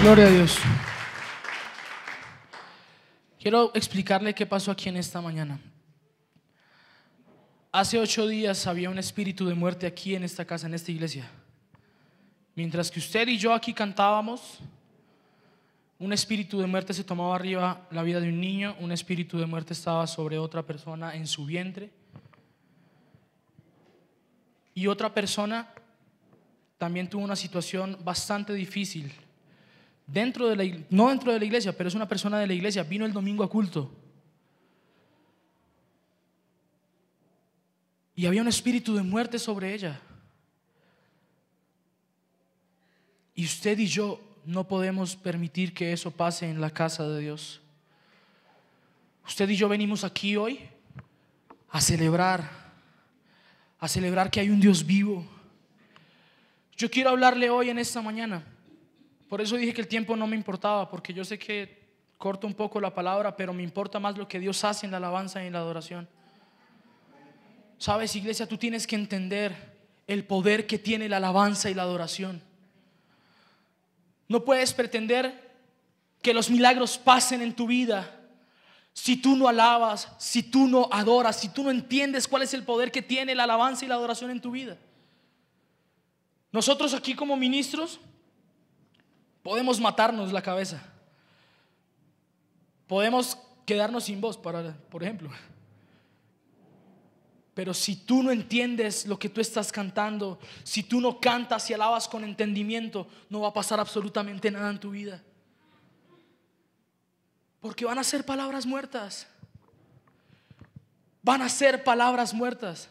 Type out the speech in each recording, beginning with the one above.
Gloria a Dios. Quiero explicarle qué pasó aquí en esta mañana. Hace 8 días había un espíritu de muerte aquí en esta casa, en esta iglesia. Mientras que usted y yo aquí cantábamos, un espíritu de muerte se tomaba arriba la vida de un niño. Un espíritu de muerte estaba sobre otra persona en su vientre. Y otra persona también tuvo una situación bastante difícil no dentro de la iglesia, pero es una persona de la iglesia. Vino el domingo a culto y había un espíritu de muerte sobre ella. Y usted y yo no podemos permitir que eso pase en la casa de Dios. Usted y yo venimos aquí hoy a celebrar que hay un Dios vivo. Yo quiero hablarle hoy en esta mañana. Por eso dije que el tiempo no me importaba, porque yo sé que corto un poco la palabra, pero me importa más lo que Dios hace en la alabanza y en la adoración. Sabes, iglesia, tú tienes que entender el poder que tiene la alabanza y la adoración. No puedes pretender que los milagros pasen en tu vida si tú no alabas, si tú no adoras, si tú no entiendes cuál es el poder que tiene la alabanza y la adoración en tu vida. Nosotros aquí como ministros podemos matarnos la cabeza, podemos quedarnos sin voz, por ejemplo. Pero si tú no entiendes lo que tú estás cantando, si tú no cantas y alabas con entendimiento, no va a pasar absolutamente nada en tu vida. Porque van a ser palabras muertas. Van a ser palabras muertas.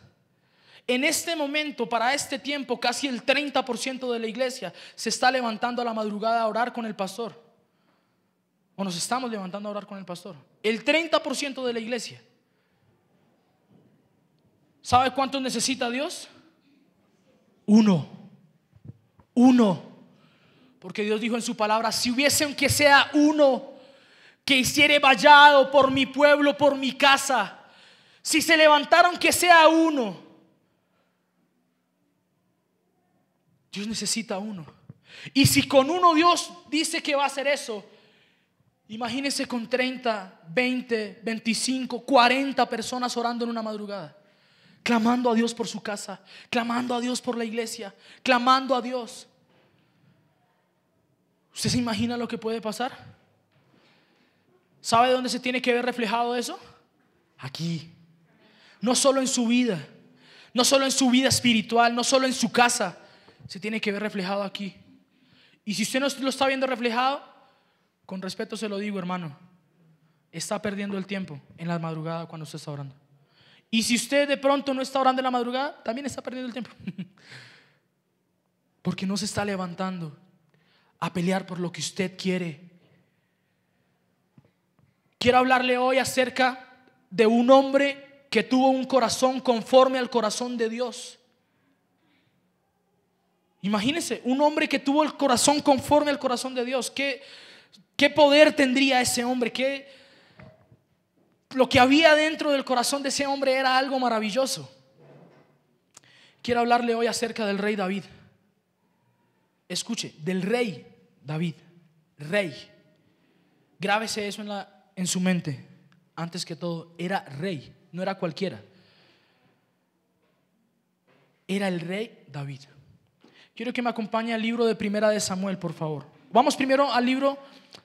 En este momento, para este tiempo, casi el 30% de la iglesia se está levantando a la madrugada a orar con el pastor. O nos estamos levantando a orar con el pastor. El 30% de la iglesia. ¿Sabe cuántos necesita Dios? Uno. Porque Dios dijo en su palabra: si hubiese aunque sea uno que hiciere vallado por mi pueblo, por mi casa, si se levantara aunque sea uno, Dios necesita uno. Y si con uno Dios dice que va a hacer eso, imagínense con 30, 20, 25, 40 personas orando en una madrugada, clamando a Dios por su casa, clamando a Dios por la iglesia, clamando a Dios. ¿Usted se imagina lo que puede pasar? ¿Sabe dónde se tiene que ver reflejado eso? Aquí. No solo en su vida, no solo en su vida espiritual, no solo en su casa. Se tiene que ver reflejado aquí. Y si usted no lo está viendo reflejado, con respeto se lo digo, hermano, está perdiendo el tiempo en la madrugada cuando usted está orando. Y si usted de pronto no está orando en la madrugada, también está perdiendo el tiempo. Porque no se está levantando a pelear por lo que usted quiere. Quiero hablarle hoy acerca de un hombre que tuvo un corazón conforme al corazón de Dios. Imagínense, un hombre que tuvo el corazón conforme al corazón de Dios. ¿Qué poder tendría ese hombre? Lo que había dentro del corazón de ese hombre era algo maravilloso. Quiero hablarle hoy acerca del rey David. Escuche, del rey David. Rey. Grábese eso en su mente. Antes que todo, era rey, no era cualquiera. Era el rey David. Quiero que me acompañe al libro de Primera de Samuel, por favor. Vamos primero al libro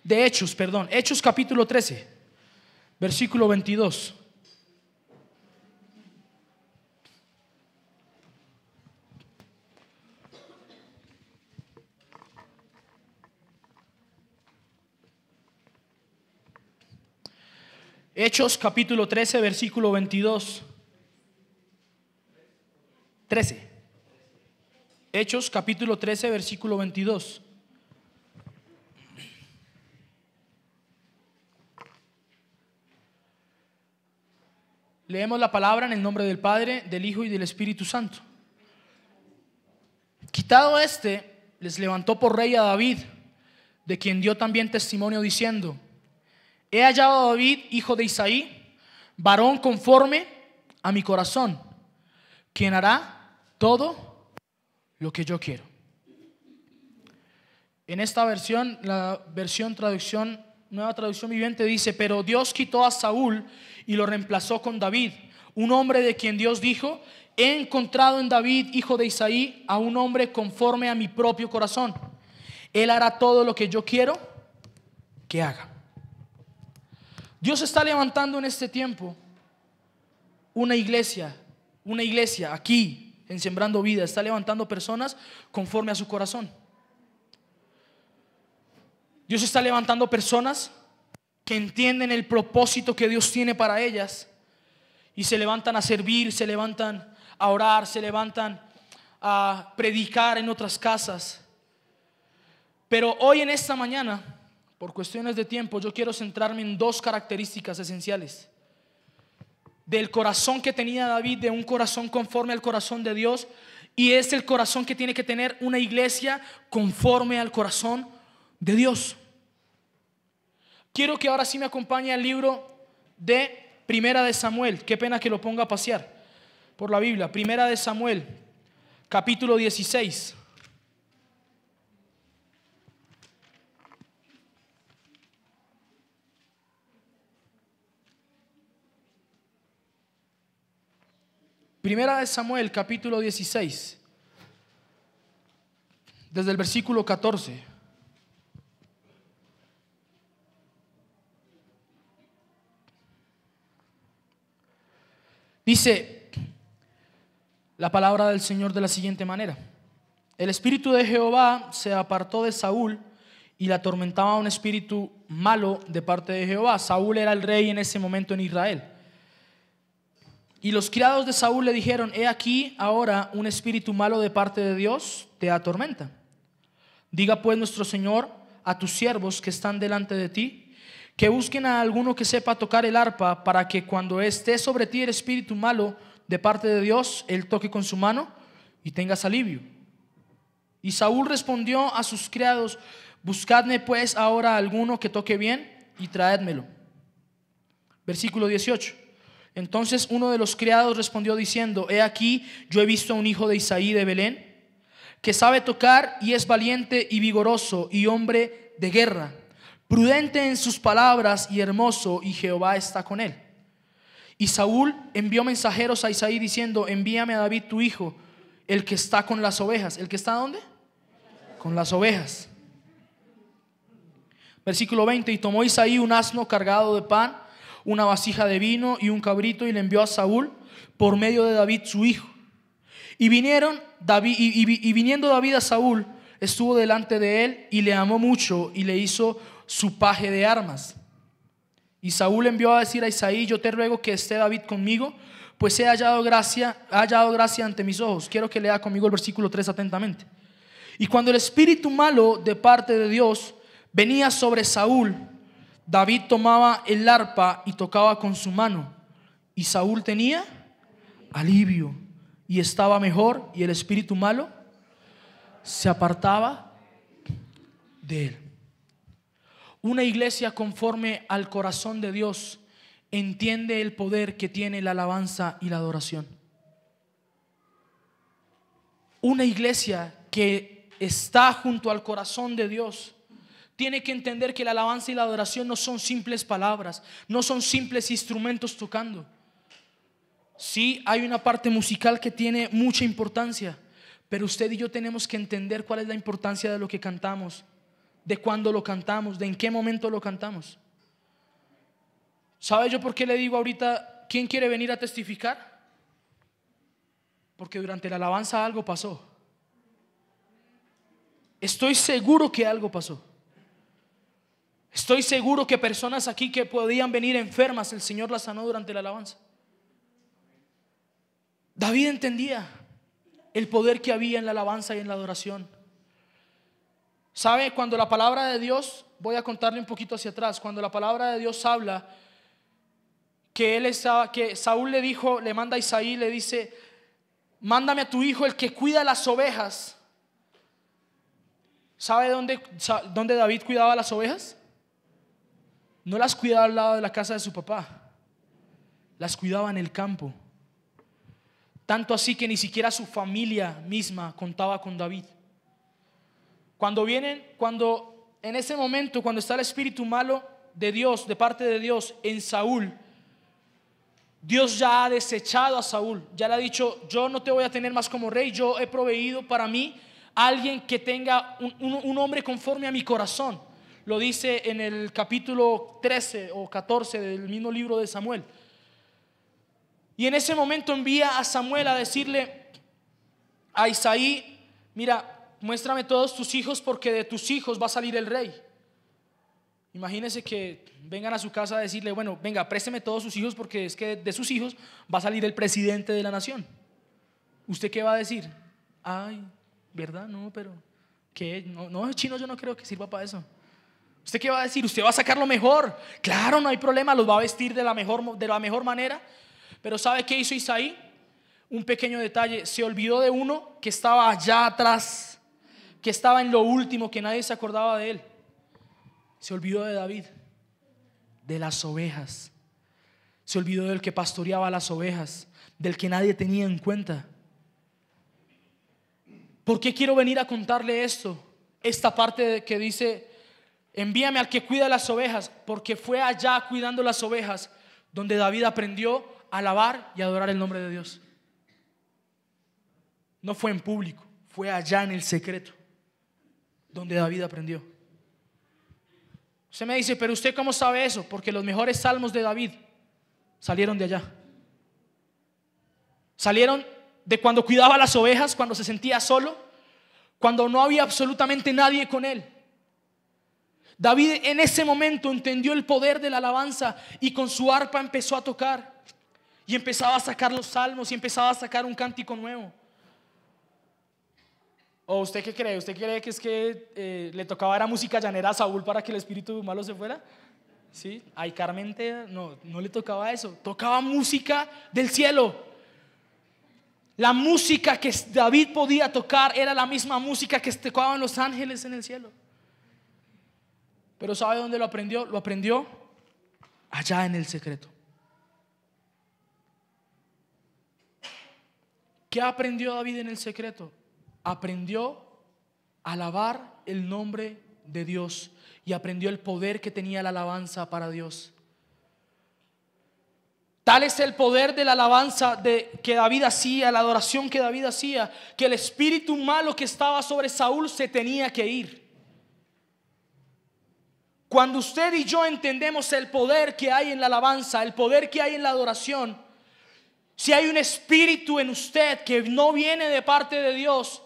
de Hechos, Hechos capítulo 13, versículo 22. Hechos capítulo 13, versículo 22. 13. Hechos capítulo 13, versículo 22. Leemos la palabra en el nombre del Padre, del Hijo y del Espíritu Santo. Quitado les levantó por rey a David, de quien dio también testimonio diciendo: he hallado a David, hijo de Isaí, varón conforme a mi corazón, quien hará todo lo que yo quiero. En esta versión, la versión traducción, nueva traducción viviente dice: pero Dios quitó a Saúl y lo reemplazó con David, un hombre de quien Dios dijo: he encontrado en David, hijo de Isaí, a un hombre conforme a mi propio corazón. Él hará todo lo que yo quiero que haga. Dios está levantando en este tiempo una iglesia aquí en Sembrando Vida. Está levantando personas conforme a su corazón. Dios está levantando personas que entienden el propósito que Dios tiene para ellas y se levantan a servir, se levantan a orar, se levantan a predicar en otras casas. Pero hoy, en esta mañana, por cuestiones de tiempo, yo quiero centrarme en dos características esenciales del corazón que tenía David, de un corazón conforme al corazón de Dios, y es el corazón que tiene que tener una iglesia conforme al corazón de Dios. Quiero que ahora sí me acompañe al libro de Primera de Samuel. Qué pena que lo ponga a pasear por la Biblia. Primera de Samuel, capítulo 16. Primera de Samuel, capítulo 16, desde el versículo 14. Dice la palabra del Señor de la siguiente manera: el espíritu de Jehová se apartó de Saúl y le atormentaba un espíritu malo de parte de Jehová. Saúl era el rey en ese momento en Israel. Y los criados de Saúl le dijeron: he aquí ahora un espíritu malo de parte de Dios te atormenta. Diga pues nuestro Señor a tus siervos que están delante de ti, que busquen a alguno que sepa tocar el arpa, para que cuando esté sobre ti el espíritu malo de parte de Dios, él toque con su mano y tengas alivio. Y Saúl respondió a sus criados: buscadme pues ahora alguno que toque bien y traédmelo. Versículo 18. Entonces uno de los criados respondió diciendo: he aquí, yo he visto a un hijo de Isaí de Belén, que sabe tocar y es valiente y vigoroso y hombre de guerra, prudente en sus palabras y hermoso, y Jehová está con él. Y Saúl envió mensajeros a Isaí diciendo: envíame a David tu hijo, el que está con las ovejas. ¿El que está dónde? Con las ovejas. Versículo 20. Y tomó Isaí un asno cargado de pan, una vasija de vino y un cabrito, y le envió a Saúl por medio de David su hijo. Y viniendo David a Saúl, estuvo delante de él y le amó mucho y le hizo su paje de armas. Y Saúl envió a decir a Isaí: yo te ruego que esté David conmigo, pues he hallado gracia ante mis ojos. Quiero que lea conmigo el versículo 3 atentamente. Y cuando el espíritu malo de parte de Dios venía sobre Saúl, David tomaba el arpa y tocaba con su mano, y Saúl tenía alivio y estaba mejor, y el espíritu malo se apartaba de él. Una iglesia conforme al corazón de Dios entiende el poder que tiene la alabanza y la adoración. Una iglesia que está junto al corazón de Dios tiene que entender que la alabanza y la adoración no son simples palabras, no son simples instrumentos tocando. Sí, hay una parte musical que tiene mucha importancia, pero usted y yo tenemos que entender cuál es la importancia de lo que cantamos, de cuándo lo cantamos, de en qué momento lo cantamos. ¿Sabe yo por qué le digo ahorita quién quiere venir a testificar? Porque durante la alabanza algo pasó. Estoy seguro que algo pasó. Estoy seguro que personas aquí que podían venir enfermas, el Señor las sanó durante la alabanza. David entendía el poder que había en la alabanza y en la adoración. ¿Sabe? Cuando la palabra de Dios, voy a contarle un poquito hacia atrás, cuando la palabra de Dios habla que Saúl le dijo, le manda a Isaí, le dice: mándame a tu hijo, el que cuida las ovejas. ¿Sabe dónde David cuidaba las ovejas? No las cuidaba al lado de la casa de su papá, las cuidaba en el campo. Tanto así que ni siquiera su familia misma contaba con David. Cuando en ese momento, cuando está el espíritu malo de Dios, de parte de Dios en Saúl, Dios ya ha desechado a Saúl, ya le ha dicho: yo no te voy a tener más como rey, yo he proveído para mí a alguien que tenga un hombre conforme a mi corazón. Lo dice en el capítulo 13 o 14 del mismo libro de Samuel. Y en ese momento envía a Samuel a decirle a Isaí: mira, muéstrame todos tus hijos, porque de tus hijos va a salir el rey. Imagínense que vengan a su casa a decirle: bueno, venga, présteme todos sus hijos, porque es que de sus hijos va a salir el presidente de la nación. ¿Usted qué va a decir? Ay, ¿verdad? No, pero ¿qué? No, chino, yo no creo que sirva para eso. ¿Usted qué va a decir? Usted va a sacar lo mejor. Claro, no hay problema, los va a vestir de la mejor manera. Pero ¿sabe qué hizo Isaí? Un pequeño detalle: se olvidó de uno que estaba allá atrás, que estaba en lo último, que nadie se acordaba de él. Se olvidó de David, de las ovejas. Se olvidó del que pastoreaba las ovejas, del que nadie tenía en cuenta. ¿Por qué quiero venir a contarle esto? Esta parte que dice: envíame al que cuida las ovejas. Porque fue allá cuidando las ovejas donde David aprendió a alabar y adorar el nombre de Dios. No fue en público, fue allá en el secreto donde David aprendió. Usted me dice: pero ¿usted cómo sabe eso? Porque los mejores salmos de David salieron de allá. Salieron de cuando cuidaba las ovejas, cuando se sentía solo, cuando no había absolutamente nadie con él. David en ese momento entendió el poder de la alabanza y con su arpa empezó a tocar y empezaba a sacar los salmos y empezaba a sacar un cántico nuevo. ¿O usted qué cree? ¿Usted cree que es que le tocaba era música llanera a Saúl para que el espíritu malo se fuera? ¿Sí? Ay, Carmen, no le tocaba eso. Tocaba música del cielo. La música que David podía tocar era la misma música que tocaban los ángeles en el cielo. Pero ¿sabe dónde lo aprendió? Lo aprendió allá en el secreto. ¿Qué aprendió David en el secreto? Aprendió a alabar el nombre de Dios y aprendió el poder que tenía la alabanza para Dios. Tal es el poder de la alabanza que David hacía, la adoración que David hacía, que el espíritu malo que estaba sobre Saúl se tenía que ir. Cuando usted y yo entendemos el poder que hay en la alabanza, el poder que hay en la adoración, si hay un espíritu en usted que no viene de parte de Dios,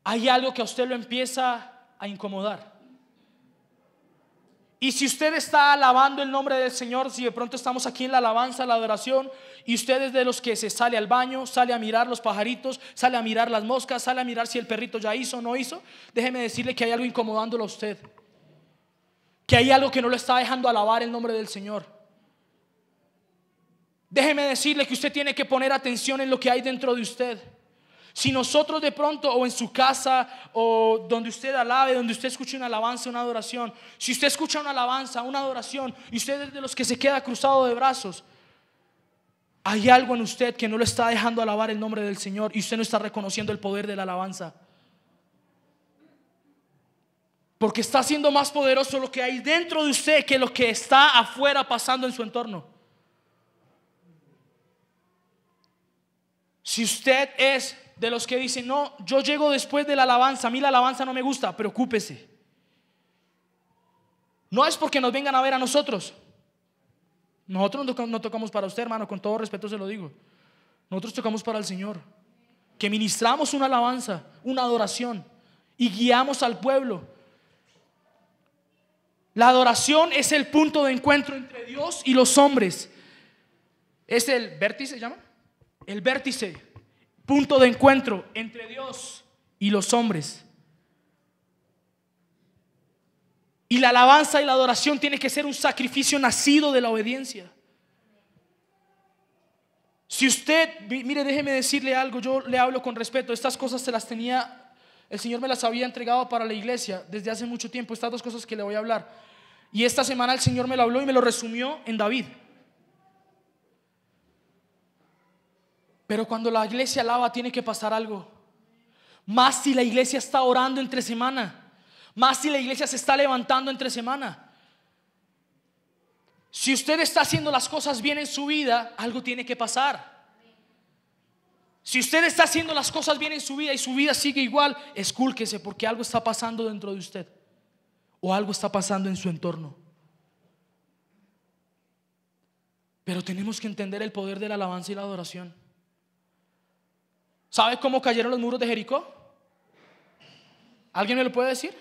hay algo que a usted lo empieza a incomodar. Y si usted está alabando el nombre del Señor, si de pronto estamos aquí en la alabanza, la adoración, y usted es de los que se sale al baño, sale a mirar los pajaritos, sale a mirar las moscas, sale a mirar si el perrito ya hizo o no hizo, déjeme decirle que hay algo incomodándolo a usted, que hay algo que no lo está dejando alabar el nombre del Señor. Déjeme decirle que usted tiene que poner atención en lo que hay dentro de usted. Si nosotros de pronto, o en su casa, o donde usted alabe, donde usted escuche una alabanza, una adoración, si usted escucha una alabanza, una adoración, y usted es de los que se queda cruzado de brazos, hay algo en usted que no lo está dejando alabar el nombre del Señor, y usted no está reconociendo el poder de la alabanza, porque está siendo más poderoso lo que hay dentro de usted que lo que está afuera pasando en su entorno. Si usted es de los que dicen: no, yo llego después de la alabanza, a mí la alabanza no me gusta, preocúpese. No es porque nos vengan a ver a nosotros. Nosotros no tocamos para usted, hermano, con todo respeto se lo digo. Nosotros tocamos para el Señor, que ministramos una alabanza, una adoración y guiamos al pueblo. La adoración es el punto de encuentro entre Dios y los hombres. Es el vértice, ¿se llama? El vértice, punto de encuentro entre Dios y los hombres. Y la alabanza y la adoración tiene que ser un sacrificio nacido de la obediencia. Si usted, mire, déjeme decirle algo, yo le hablo con respeto. Estas cosas se las tenía, el Señor me las había entregado para la iglesia desde hace mucho tiempo. Estas dos cosas que le voy a hablar. Y esta semana el Señor me lo habló y me lo resumió en David. Pero cuando la iglesia alaba tiene que pasar algo. más si la iglesia está orando entre semana, más si la iglesia se está levantando entre semana. Si usted está haciendo las cosas bien en su vida, algo tiene que pasar. Si usted está haciendo las cosas bien en su vida y su vida sigue igual, escúlquese, porque algo está pasando dentro de usted o algo está pasando en su entorno. Pero tenemos que entender el poder de la alabanza y la adoración. ¿Sabe cómo cayeron los muros de Jericó? ¿Alguien me lo puede decir?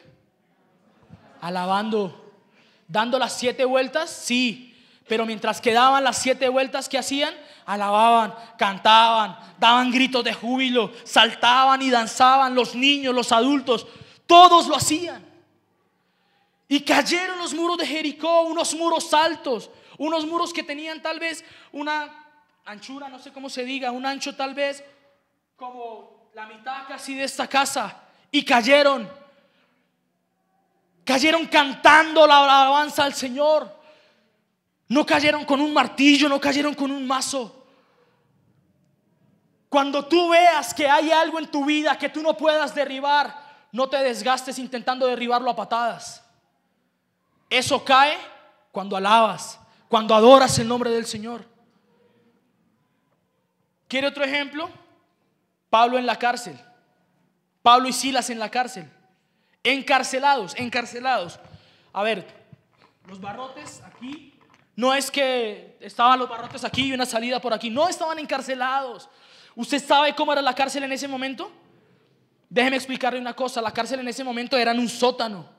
Alabando, dando las 7 vueltas, sí. Pero mientras que daban las 7 vueltas, ¿qué hacían? Alababan, cantaban, daban gritos de júbilo, saltaban y danzaban. Los niños, los adultos, todos lo hacían. Y cayeron los muros de Jericó, unos muros altos, unos muros que tenían tal vez una anchura, no sé cómo se diga, un ancho tal vez como la mitad casi de esta casa. Y cayeron cantando la alabanza al Señor. No cayeron con un martillo, no cayeron con un mazo. Cuando tú veas que hay algo en tu vida que tú no puedas derribar, no te desgastes intentando derribarlo a patadas. Eso cae cuando alabas, cuando adoras el nombre del Señor. ¿Quiere otro ejemplo? Pablo en la cárcel. Pablo y Silas en la cárcel. Encarcelados. A ver, los barrotes aquí. No es que estaban los barrotes aquí y una salida por aquí. No, estaban encarcelados. ¿Usted sabe cómo era la cárcel en ese momento? Déjeme explicarle una cosa. La cárcel en ese momento era en un sótano.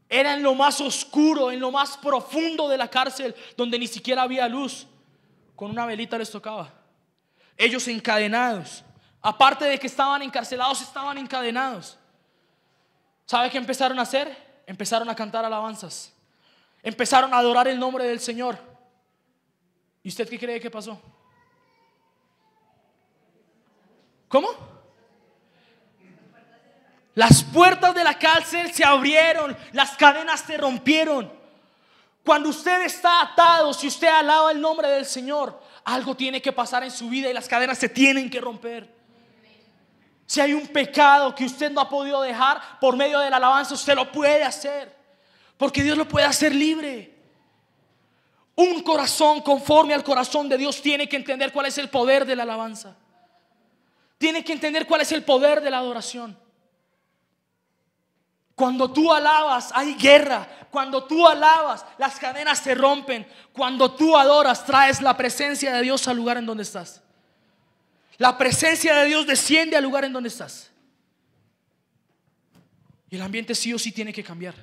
Era en lo más oscuro, en lo más profundo de la cárcel, donde ni siquiera había luz. Con una velita les tocaba. Ellos encadenados. Aparte de que estaban encarcelados, estaban encadenados. ¿Sabe qué empezaron a hacer? Empezaron a cantar alabanzas. Empezaron a adorar el nombre del Señor. ¿Y usted qué cree que pasó? ¿Cómo? Las puertas de la cárcel se abrieron, las cadenas se rompieron. Cuando usted está atado, si usted alaba el nombre del Señor, algo tiene que pasar en su vida y las cadenas se tienen que romper. Si hay un pecado que usted no ha podido dejar, por medio de la alabanza usted lo puede hacer, porque Dios lo puede hacer libre. Un corazón conforme al corazón de Dios tiene que entender cuál es el poder de la alabanza. Tiene que entender cuál es el poder de la adoración. Cuando tú alabas hay guerra. Cuando tú alabas las cadenas se rompen. Cuando tú adoras traes la presencia de Dios al lugar en donde estás. La presencia de Dios desciende al lugar en donde estás. Y el ambiente sí o sí tiene que cambiar.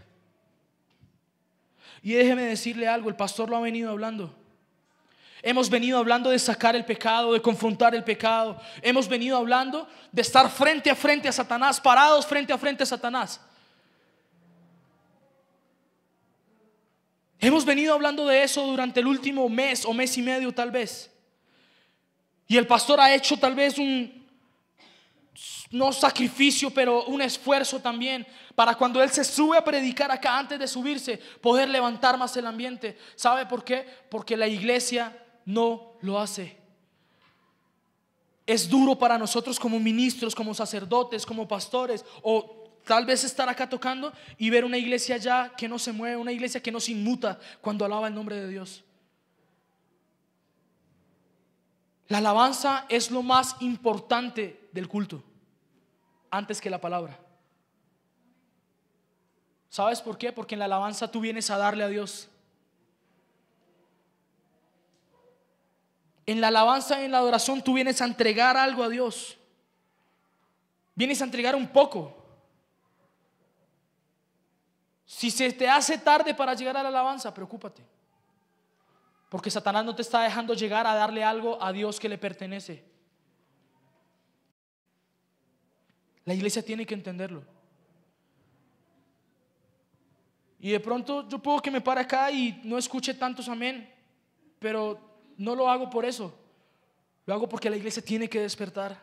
Y déjeme decirle algo, el pastor lo ha venido hablando. Hemos venido hablando de sacar el pecado, de confrontar el pecado. Hemos venido hablando de estar frente a frente a Satanás, parados frente a frente a Satanás. Hemos venido hablando de eso durante el último mes o mes y medio tal vez. Y el pastor ha hecho tal vez no sacrificio, pero un esfuerzo también para cuando él se sube a predicar acá, antes de subirse, poder levantar más el ambiente. ¿Sabe por qué? Porque la iglesia no lo hace. Es duro para nosotros como ministros, como sacerdotes, como pastores, o tal vez estar acá tocando y ver una iglesia ya que no se mueve, una iglesia que no se inmuta cuando alaba el nombre de Dios. La alabanza es lo más importante del culto, antes que la palabra. ¿Sabes por qué? Porque en la alabanza tú vienes a darle a Dios. En la alabanza y en la adoración tú vienes a entregar algo a Dios. Vienes a entregar un poco. Si se te hace tarde para llegar a la alabanza, preocúpate. Porque Satanás no te está dejando llegar a darle algo a Dios que le pertenece. La iglesia tiene que entenderlo. Y de pronto yo puedo que me pare acá y no escuche tantos amén, pero no lo hago por eso. Lo hago porque la iglesia tiene que despertar.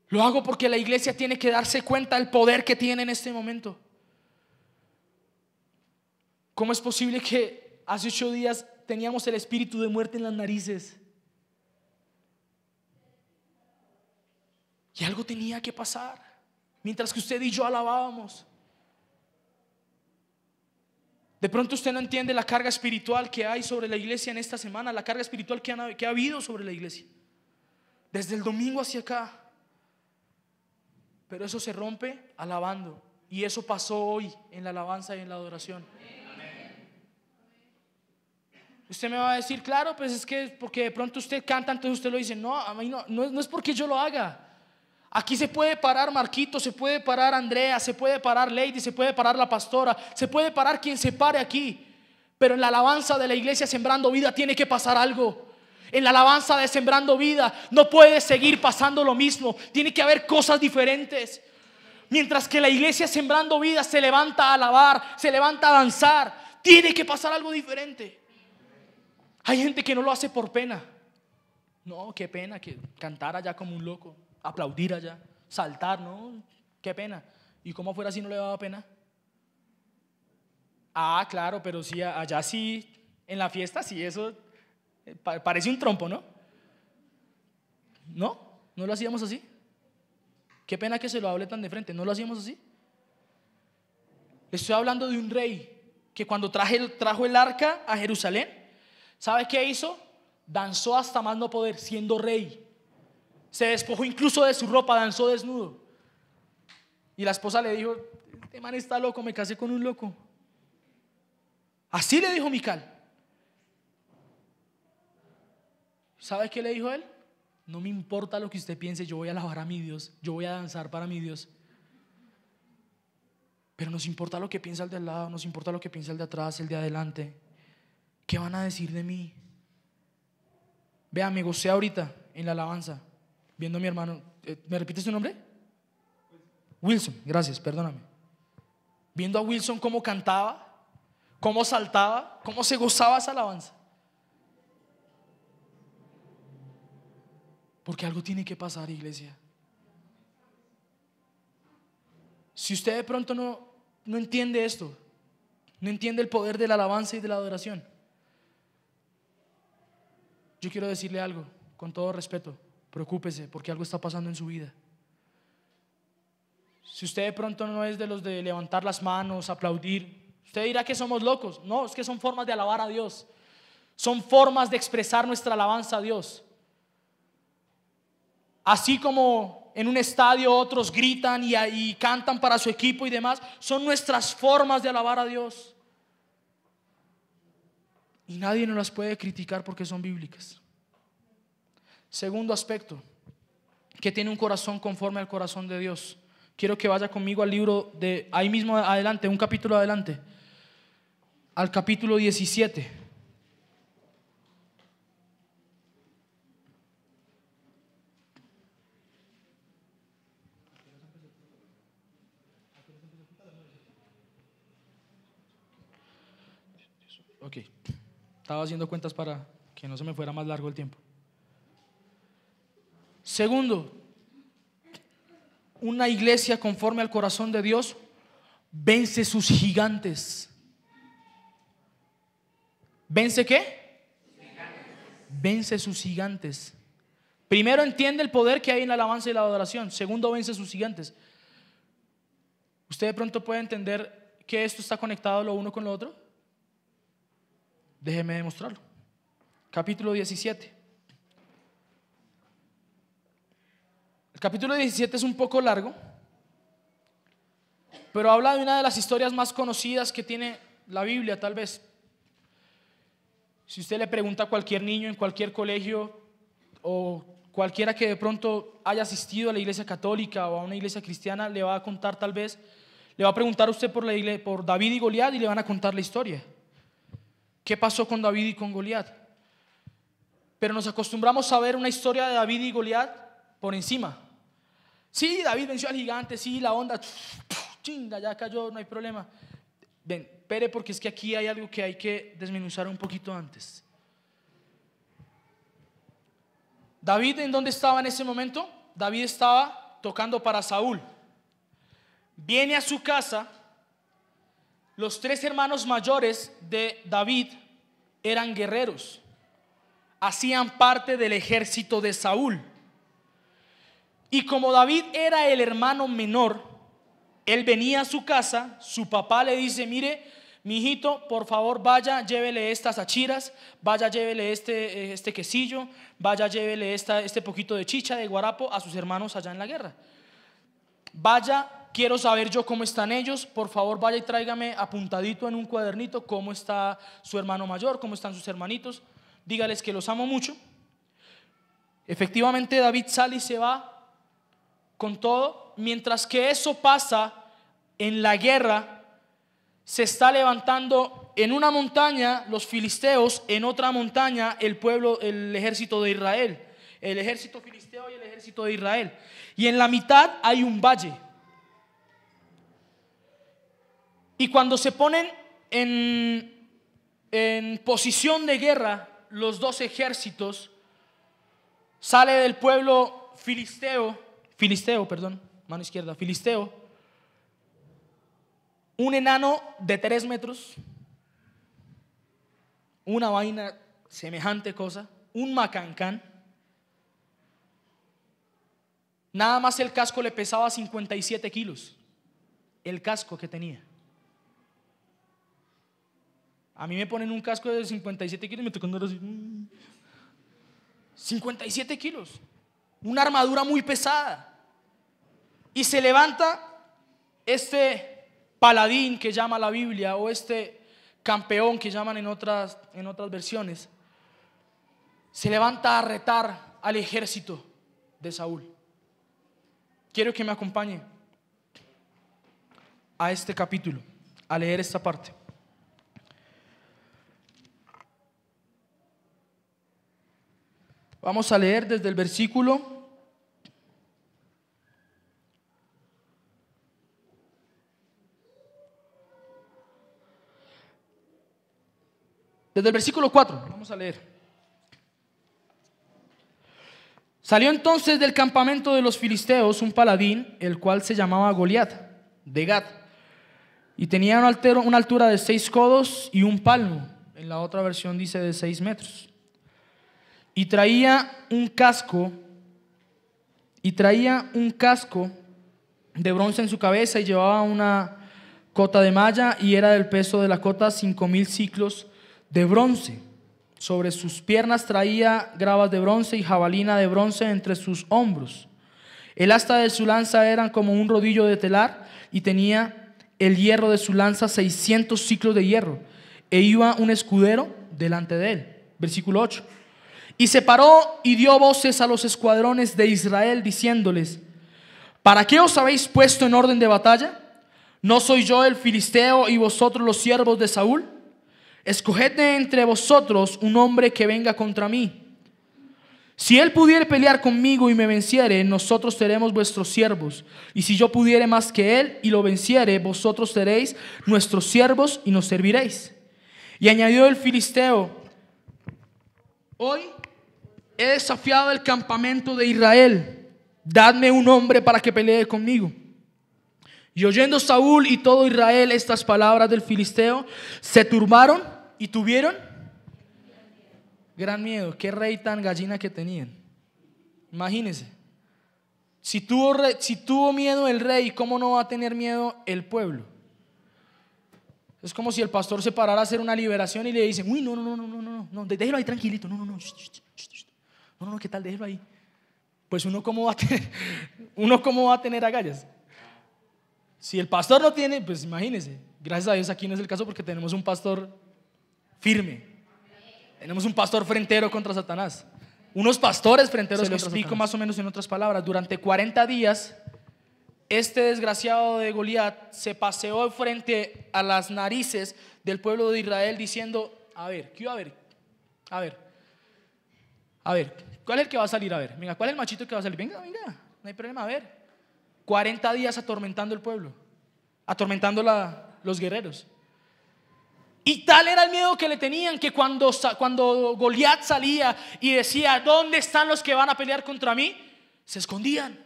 Lo hago porque la iglesia tiene que darse cuenta del poder que tiene en este momento. ¿Cómo es posible que hace 8 días teníamos el espíritu de muerte en las narices? Y algo tenía que pasar mientras que usted y yo alabábamos. De pronto usted no entiende la carga espiritual que hay sobre la iglesia en esta semana, la carga espiritual que ha habido sobre la iglesia desde el domingo hacia acá. Pero eso se rompe alabando, y eso pasó hoy en la alabanza y en la adoración. Usted me va a decir, claro, pues es que porque de pronto usted canta, entonces usted lo dice. No, a mí no es porque yo lo haga. Aquí se puede parar Marquito, se puede parar Andrea, se puede parar Lady, se puede parar la pastora, se puede parar quien se pare aquí. Pero en la alabanza de la iglesia Sembrando Vida tiene que pasar algo. En la alabanza de Sembrando Vida no puede seguir pasando lo mismo. Tiene que haber cosas diferentes. Mientras que la iglesia Sembrando Vida se levanta a alabar, se levanta a danzar, tiene que pasar algo diferente. Hay gente que no lo hace por pena. No, qué pena que cantar allá como un loco, aplaudir allá, saltar, no, qué pena. ¿Y cómo fuera si no le daba pena? Ah, claro, pero sí, allá sí, en la fiesta sí, eso parece un trompo, ¿no? ¿No? ¿No lo hacíamos así? Qué pena que se lo hable tan de frente, ¿no lo hacíamos así? Estoy hablando de un rey que cuando trajo el arca a Jerusalén, ¿sabe qué hizo? Danzó hasta más no poder, siendo rey. Se despojó incluso de su ropa, danzó desnudo. Y la esposa le dijo, este man está loco, me casé con un loco. Así le dijo Mical. ¿Sabe qué le dijo él? No me importa lo que usted piense, yo voy a alabar a mi Dios, yo voy a danzar para mi Dios. Pero nos importa lo que piensa el de al lado, nos importa lo que piensa el de atrás, el de adelante. ¿Qué van a decir de mí? Vea, me gocé ahorita en la alabanza viendo a mi hermano. ¿Me repites su nombre? Wilson, gracias, perdóname. Viendo a Wilson cómo cantaba, cómo saltaba, cómo se gozaba esa alabanza. Porque algo tiene que pasar, iglesia. Si usted de pronto no entiende esto, no entiende el poder de la alabanza y de la adoración, yo quiero decirle algo, con todo respeto, preocúpese porque algo está pasando en su vida. Si usted de pronto no es de los de levantar las manos, aplaudir, usted dirá que somos locos. No, es que son formas de alabar a Dios. Son formas de expresar nuestra alabanza a Dios. Así como en un estadio otros gritan y cantan para su equipo y demás, son nuestras formas de alabar a Dios. Y nadie nos las puede criticar porque son bíblicas. Segundo aspecto, que tiene un corazón conforme al corazón de Dios. Quiero que vaya conmigo al libro de ahí mismo adelante, un capítulo adelante, al capítulo 17. Ok, estaba haciendo cuentas para que no se me fuera más largo el tiempo. Segundo, una iglesia conforme al corazón de Dios vence sus gigantes. ¿Vence qué? Vence sus gigantes. Primero, entiende el poder que hay en la alabanza y la adoración. Segundo, vence sus gigantes. ¿Usted de pronto puede entender que esto está conectado lo uno con lo otro? Déjeme demostrarlo. Capítulo 17. El capítulo 17 es un poco largo, pero habla de una de las historias más conocidas que tiene la Biblia, tal vez. Si usted le pregunta a cualquier niño en cualquier colegio o cualquiera que de pronto haya asistido a la iglesia católica o a una iglesia cristiana, le va a contar tal vez, le va a preguntar a usted por David y Goliat y le van a contar la historia. ¿Qué pasó con David y con Goliat? Pero nos acostumbramos a ver una historia de David y Goliat por encima. Sí, David venció al gigante, sí, la onda, chinga, ya cayó, no hay problema. Ven, espere porque es que aquí hay algo que hay que desmenuzar un poquito antes. David, ¿en dónde estaba en ese momento? David estaba tocando para Saúl. Viene a su casa. Los 3 hermanos mayores de David eran guerreros, hacían parte del ejército de Saúl. Y como David era el hermano menor, él venía a su casa, su papá le dice: mire, mi hijito, por favor vaya, llévele estas achiras, vaya, llévele este quesillo, vaya, llévele este poquito de chicha, de guarapo a sus hermanos allá en la guerra. Vaya, quiero saber yo cómo están ellos, por favor vaya y tráigame apuntadito en un cuadernito cómo está su hermano mayor, cómo están sus hermanitos, dígales que los amo mucho. Efectivamente David sale y se va con todo. Mientras que eso pasa en la guerra, se está levantando en una montaña los filisteos, en otra montaña el ejército de Israel, el ejército filisteo y el ejército de Israel, y en la mitad hay un valle. Y cuando se ponen en posición de guerra los dos ejércitos, sale del pueblo filisteo, mano izquierda, filisteo, un enano de 3 metros, una vaina semejante cosa, un macancán. Nada más el casco le pesaba 57 kilos, el casco que tenía. A mí me ponen un casco de 57 kilos y me tocan andar así. 57 kilos, una armadura muy pesada. Y se levanta este paladín que llama la Biblia, o este campeón que llaman en otras versiones, se levanta a retar al ejército de Saúl. Quiero que me acompañe a este capítulo, a leer esta parte. Vamos a leer desde el versículo 4, vamos a leer. Salió entonces del campamento de los filisteos un paladín, el cual se llamaba Goliat, de Gat, y tenía una altura de 6 codos y un palmo. En la otra versión dice de 6 metros. Y traía un casco de bronce en su cabeza, y llevaba una cota de malla, y era del peso de la cota 5,000 siclos de bronce. Sobre sus piernas traía gravas de bronce y jabalina de bronce entre sus hombros. El asta de su lanza eran como un rodillo de telar, y tenía el hierro de su lanza 600 siclos de hierro, e iba un escudero delante de él. Versículo 8. Y se paró y dio voces a los escuadrones de Israel, diciéndoles: ¿para qué os habéis puesto en orden de batalla? ¿No soy yo el filisteo y vosotros los siervos de Saúl? Escoged de entre vosotros un hombre que venga contra mí. Si él pudiere pelear conmigo y me venciere, nosotros seremos vuestros siervos. Y si yo pudiere más que él y lo venciere, vosotros seréis nuestros siervos y nos serviréis. Y añadió el filisteo: hoy he desafiado el campamento de Israel, dadme un hombre para que pelee conmigo. Y oyendo Saúl y todo Israel estas palabras del filisteo, se turbaron y tuvieron gran miedo. Qué rey tan gallina que tenían. Imagínense, si tuvo miedo el rey, ¿cómo no va a tener miedo el pueblo? Es como si el pastor se parara a hacer una liberación y le dicen: uy, no, déjelo ahí tranquilito, no, ¿qué tal? Déjelo ahí. Pues uno cómo va a tener agallas. Si el pastor no tiene, pues imagínense. Gracias a Dios aquí no es el caso, porque tenemos un pastor firme. Tenemos un pastor frentero contra Satanás. Unos pastores frenteros contra Satanás. Se lo explico más o menos en otras palabras. Durante 40 días este desgraciado de Goliat se paseó frente a las narices del pueblo de Israel, diciendo: a ver, ¿qué va a haber? A ver, ¿cuál es el que va a salir? A ver, venga, ¿cuál es el machito que va a salir? Venga, no hay problema, a ver. 40 días atormentando el pueblo, atormentando los guerreros. Y tal era el miedo que le tenían, que cuando Goliat salía y decía: ¿dónde están los que van a pelear contra mí?, se escondían.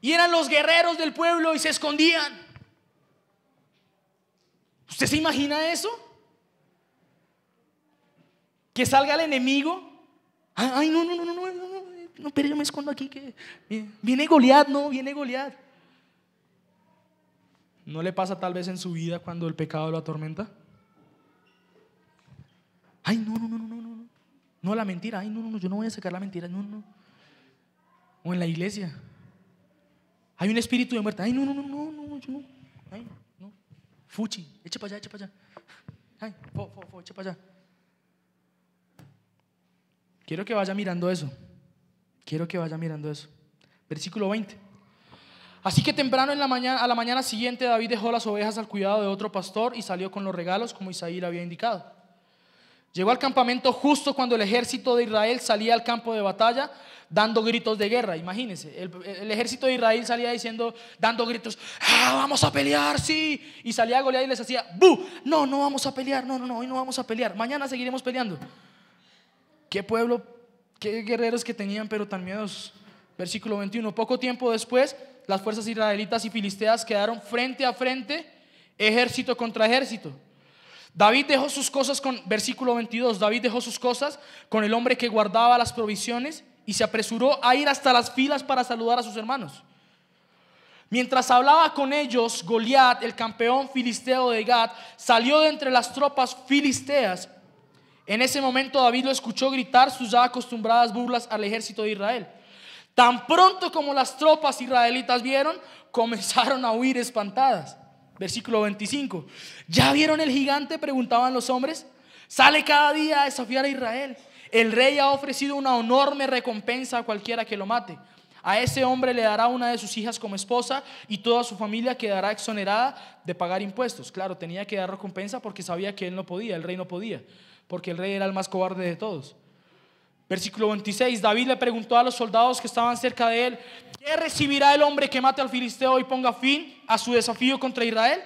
Y eran los guerreros del pueblo y se escondían. ¿Usted se imagina eso? Que salga el enemigo. Ay, no, no, pero yo me escondo aquí que viene Goliat, no, viene Goliat. ¿No le pasa tal vez en su vida cuando el pecado lo atormenta? Ay, no. No, la mentira, ay, no, yo no voy a sacar la mentira, no. O en la iglesia. Hay un espíritu de muerte, ay, no, yo no. Ay, no. Fuchi, echa para allá. Ay, echa para allá. Quiero que vaya mirando eso. Versículo 20. Así que temprano a la mañana siguiente, David dejó las ovejas al cuidado de otro pastor y salió con los regalos como Isaí le había indicado. Llegó al campamento justo cuando el ejército de Israel salía al campo de batalla dando gritos de guerra. Imagínense, el ejército de Israel salía dando gritos, vamos a pelear, sí. Y salía Goliat y les hacía, ¡bu! No vamos a pelear, no, hoy no vamos a pelear, mañana seguiremos peleando. Qué pueblo, qué guerreros que tenían, pero tan miedosos. Versículo 21, poco tiempo después, las fuerzas israelitas y filisteas quedaron frente a frente, ejército contra ejército. David dejó sus cosas versículo 22, David dejó sus cosas con el hombre que guardaba las provisiones y se apresuró a ir hasta las filas para saludar a sus hermanos. Mientras hablaba con ellos, Goliat, el campeón filisteo de Gat, salió de entre las tropas filisteas. En ese momento David lo escuchó gritar sus ya acostumbradas burlas al ejército de Israel. Tan pronto como las tropas israelitas vieron, comenzaron a huir espantadas. Versículo 25. ¿Ya vieron el gigante?, preguntaban los hombres. Sale cada día a desafiar a Israel. El rey ha ofrecido una enorme recompensa a cualquiera que lo mate. A ese hombre le dará una de sus hijas como esposa y toda su familia quedará exonerada de pagar impuestos. Claro, tenía que dar recompensa porque sabía que él no podía, el rey no podía, porque el rey era el más cobarde de todos. Versículo 26, David le preguntó a los soldados que estaban cerca de él, ¿qué recibirá el hombre que mate al filisteo y ponga fin a su desafío contra Israel?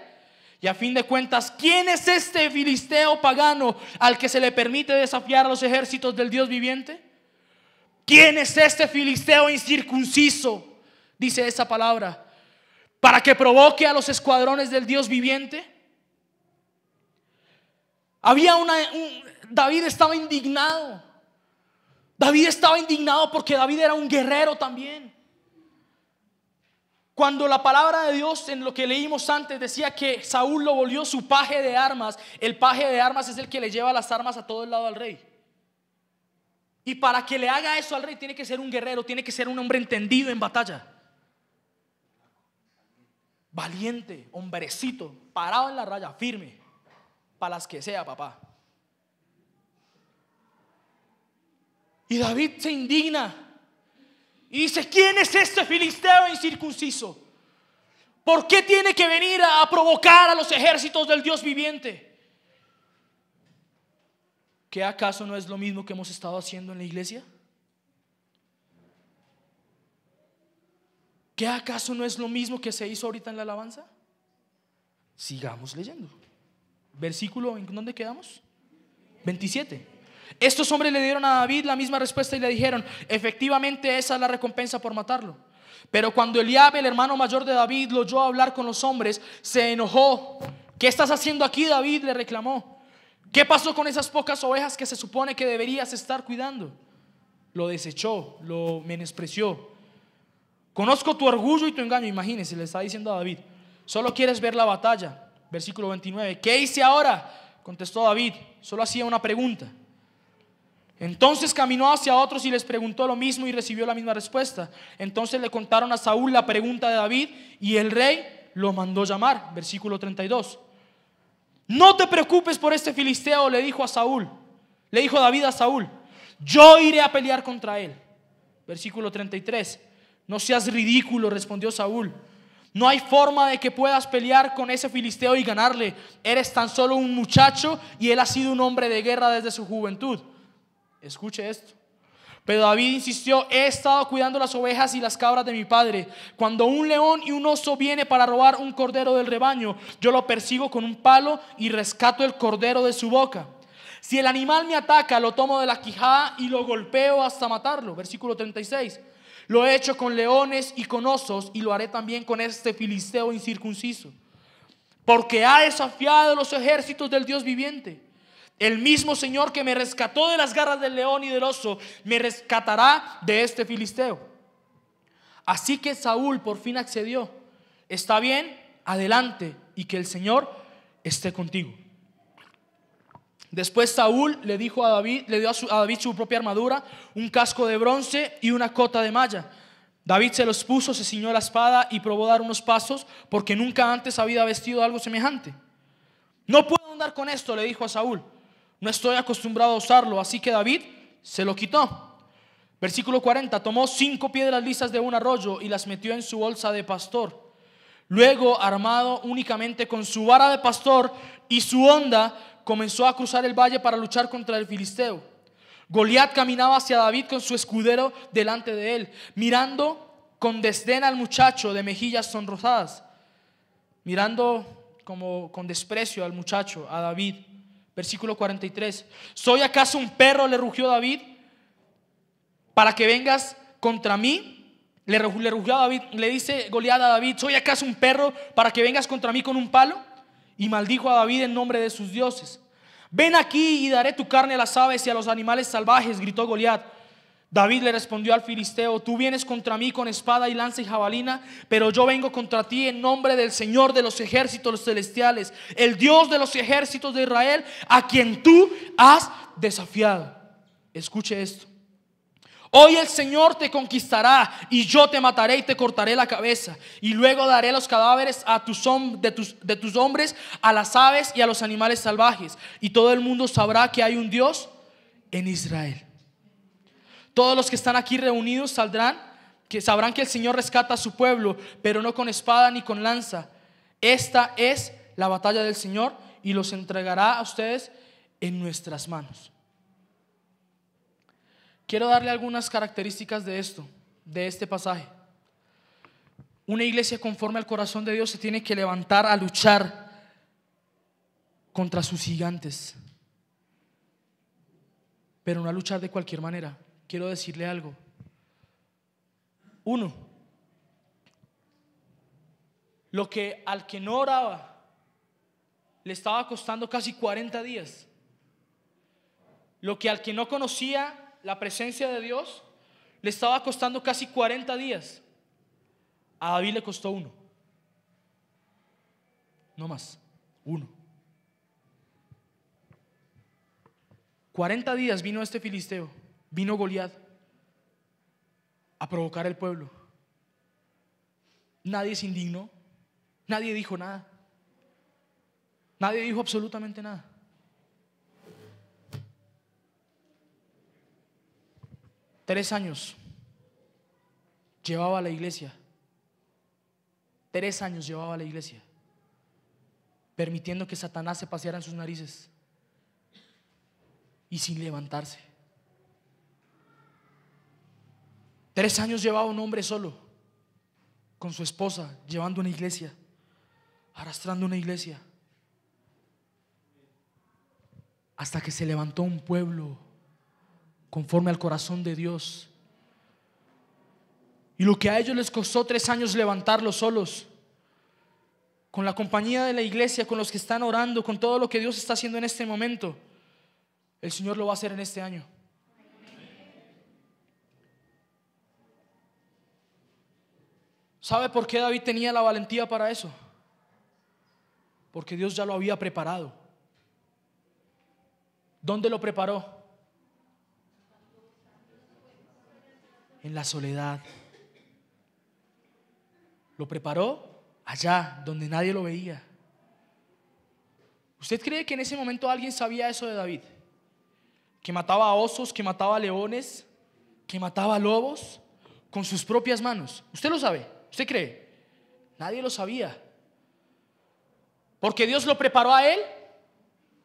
Y a fin de cuentas, ¿quién es este filisteo pagano al que se le permite desafiar a los ejércitos del Dios viviente? ¿Quién es este filisteo incircunciso? Dice esa palabra, para que provoque a los escuadrones del Dios viviente. David estaba indignado. David estaba indignado porque David era un guerrero también. Cuando la palabra de Dios, en lo que leímos antes, decía que Saúl lo volvió su paje de armas. El paje de armas es el que le lleva las armas a todo el lado al rey. Y para que le haga eso al rey tiene que ser un guerrero, tiene que ser un hombre entendido en batalla, valiente, hombrecito, parado en la raya, firme, para las que sea, papá. Y David se indigna y dice, ¿quién es este filisteo incircunciso? ¿Por qué tiene que venir a provocar a los ejércitos del Dios viviente? ¿Qué acaso no es lo mismo que hemos estado haciendo en la iglesia? ¿Qué acaso no es lo mismo que se hizo ahorita en la alabanza? Sigamos leyendo. Versículo, ¿en dónde quedamos? 27. Estos hombres le dieron a David la misma respuesta y le dijeron, efectivamente esa es la recompensa por matarlo. Pero cuando Eliab, el hermano mayor de David, lo oyó hablar con los hombres, se enojó. ¿Qué estás haciendo aquí, David?, le reclamó. ¿Qué pasó con esas pocas ovejas que se supone que deberías estar cuidando? Lo desechó, lo menospreció. Conozco tu orgullo y tu engaño. Imagínense, le está diciendo a David, solo quieres ver la batalla. Versículo 29. ¿Qué hice ahora? Contestó David, solo hacía una pregunta. Entonces caminó hacia otros y les preguntó lo mismo y recibió la misma respuesta. Entonces le contaron a Saúl la pregunta de David y el rey lo mandó llamar. Versículo 32. No te preocupes por este filisteo, le dijo David a Saúl, yo iré a pelear contra él. Versículo 33. No seas ridículo, respondió Saúl. No hay forma de que puedas pelear con ese filisteo y ganarle. Eres tan solo un muchacho y él ha sido un hombre de guerra desde su juventud. Escuche esto. Pero David insistió, he estado cuidando las ovejas y las cabras de mi padre. Cuando un león y un oso viene para robar un cordero del rebaño, yo lo persigo con un palo y rescato el cordero de su boca. Si el animal me ataca, lo tomo de la quijada y lo golpeo hasta matarlo. Versículo 36. Lo he hecho con leones y con osos y lo haré también con este filisteo incircunciso, porque ha desafiado los ejércitos del Dios viviente. El mismo Señor que me rescató de las garras del león y del oso, me rescatará de este filisteo. Así que Saúl por fin accedió. Está bien, adelante, y que el Señor esté contigo. Después Saúl le dijo a David, le dio a David su propia armadura, un casco de bronce y una cota de malla. David se los puso, se ciñó la espada y probó dar unos pasos, porque nunca antes había vestido algo semejante. No puedo andar con esto, le dijo a Saúl. No estoy acostumbrado a usarlo. Así que David se lo quitó. Versículo 40. Tomó 5 piedras lisas de un arroyo y las metió en su bolsa de pastor. Luego, armado únicamente con su vara de pastor y su honda, comenzó a cruzar el valle para luchar contra el filisteo. Goliat caminaba hacia David con su escudero delante de él, mirando con desdén al muchacho de mejillas sonrosadas, mirando como con desprecio al muchacho, a David. Versículo 43. ¿Soy acaso un perro?, le rugió David, para que vengas contra mí. Le rugió a David, le dice Goliat a David: ¿soy acaso un perro para que vengas contra mí con un palo? Y maldijo a David en nombre de sus dioses. Ven aquí y daré tu carne a las aves y a los animales salvajes, gritó Goliat. David le respondió al filisteo: tú vienes contra mí con espada y lanza y jabalina, pero yo vengo contra ti en nombre del Señor de los ejércitos celestiales, el Dios de los ejércitos de Israel, a quien tú has desafiado. Escuche esto. Hoy el Señor te conquistará y yo te mataré y te cortaré la cabeza, y luego daré los cadáveres de tus hombres a las aves y a los animales salvajes, y todo el mundo sabrá que hay un Dios en Israel. Todos los que están aquí reunidos sabrán que el Señor rescata a su pueblo, pero no con espada ni con lanza. Esta es la batalla del Señor y los entregará a ustedes en nuestras manos. Quiero darle algunas características de este pasaje. Una iglesia conforme al corazón de Dios se tiene que levantar a luchar contra sus gigantes, pero no a luchar de cualquier manera. Quiero decirle algo. 1. Lo que al que no oraba le estaba costando casi 40 días. Lo que al que no conocía la presencia de Dios le estaba costando casi 40 días. A David le costó 1. No más, 1. 40 días vino este filisteo, vino Goliat a provocar el pueblo. Nadie se indignó, nadie dijo nada, nadie dijo absolutamente nada. Tres años llevaba la iglesia. 3 años llevaba la iglesia permitiendo que Satanás se paseara en sus narices y sin levantarse. 3 años llevaba un hombre solo con su esposa, llevando una iglesia, arrastrando una iglesia, hasta que se levantó un pueblo conforme al corazón de Dios. Y lo que a ellos les costó 3 años levantarlos solos, con la compañía de la iglesia, con los que están orando, con todo lo que Dios está haciendo en este momento, el Señor lo va a hacer en este año. ¿Sabe por qué David tenía la valentía para eso? Porque Dios ya lo había preparado. ¿Dónde lo preparó? En la soledad. Lo preparó allá donde nadie lo veía. ¿Usted cree que en ese momento alguien sabía eso de David? Que mataba a osos, que mataba a leones, que mataba a lobos con sus propias manos. ¿Usted lo sabe? ¿Usted cree? Nadie lo sabía. Porque Dios lo preparó a él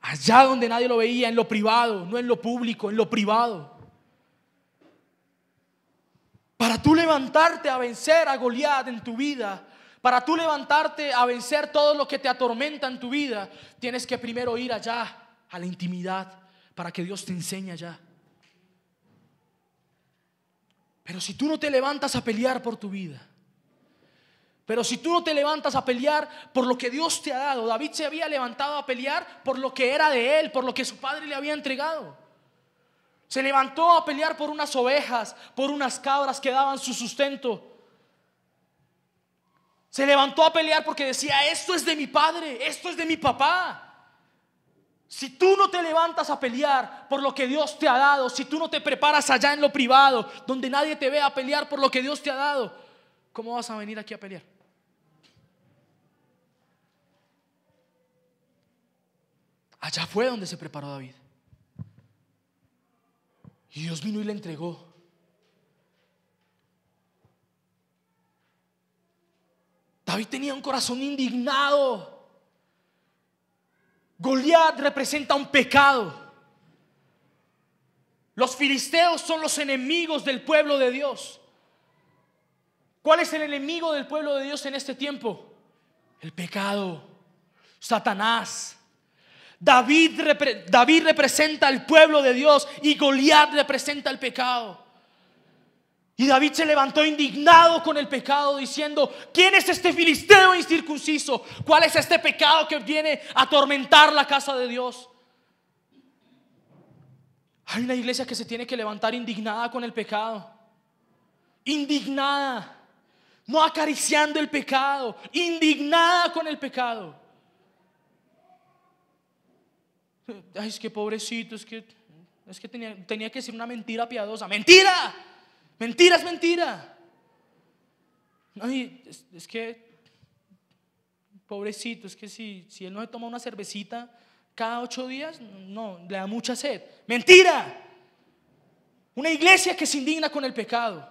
allá donde nadie lo veía, en lo privado, no en lo público, en lo privado. Para tú levantarte a vencer a Goliat en tu vida, para tú levantarte a vencer todo lo que te atormenta en tu vida, tienes que primero ir allá a la intimidad para que Dios te enseñe allá. Pero si tú no te levantas a pelear por tu vida, Pero si tú no te levantas a pelear por lo que Dios te ha dado, David se había levantado a pelear por lo que era de él, por lo que su padre le había entregado. Se levantó a pelear por unas ovejas, por unas cabras que daban su sustento. Se levantó a pelear porque decía: esto es de mi padre, esto es de mi papá. Si tú no te levantas a pelear por lo que Dios te ha dado, si tú no te preparas allá en lo privado, donde nadie te vea, a pelear por lo que Dios te ha dado, ¿cómo vas a venir aquí a pelear? Allá fue donde se preparó David. Y Dios vino y le entregó. David tenía un corazón indignado. Goliat representa un pecado. Los filisteos son los enemigos del pueblo de Dios. ¿Cuál es el enemigo del pueblo de Dios en este tiempo? El pecado, Satanás. David representa al pueblo de Dios y Goliat representa el pecado. Y David se levantó indignado con el pecado, diciendo: ¿quién es este filisteo incircunciso? ¿Cuál es este pecado que viene a atormentar la casa de Dios? Hay una iglesia que se tiene que levantar indignada con el pecado. Indignada. No acariciando el pecado, indignada con el pecado. Ay, es que pobrecito, es que tenía que decir una mentira piadosa. ¡Mentira! Mentira es mentira. Ay, es que pobrecito, es que si él no se toma una cervecita cada 8 días, no, le da mucha sed. ¡Mentira! Una iglesia que se indigna con el pecado.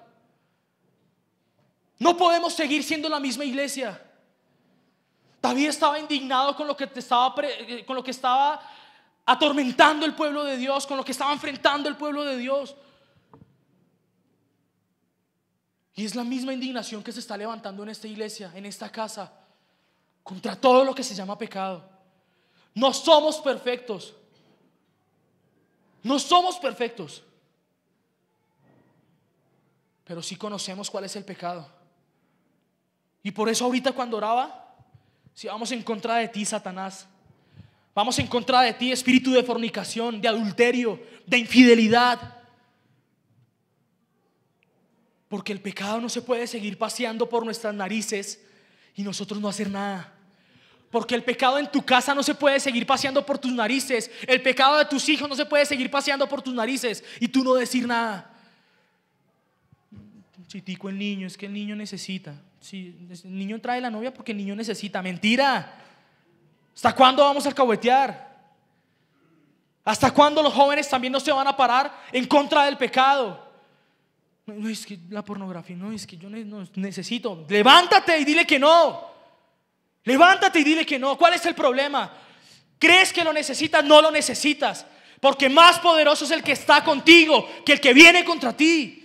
No podemos seguir siendo la misma iglesia. David estaba indignado con lo que estaba atormentando el pueblo de Dios, con lo que estaba enfrentando el pueblo de Dios. Y es la misma indignación que se está levantando en esta iglesia, en esta casa, contra todo lo que se llama pecado. No somos perfectos. No somos perfectos. Pero sí conocemos cuál es el pecado. Y por eso ahorita cuando oraba, si vamos en contra de ti, Satanás, vamos en contra de ti, espíritu de fornicación, de adulterio, de infidelidad. Porque el pecado no se puede seguir paseando por nuestras narices y nosotros no hacer nada. Porque el pecado en tu casa no se puede seguir paseando por tus narices. El pecado de tus hijos no se puede seguir paseando por tus narices y tú no decir nada. Chitico, el niño, es que el niño necesita. Sí, el niño trae la novia porque el niño necesita. Mentira. ¿Hasta cuándo vamos a alcahuetear? ¿Hasta cuándo los jóvenes también no se van a parar en contra del pecado? No, es que la pornografía, no, es que yo no necesito. Levántate y dile que no. Levántate y dile que no. ¿Cuál es el problema? ¿Crees que lo necesitas? No lo necesitas. Porque más poderoso es el que está contigo que el que viene contra ti.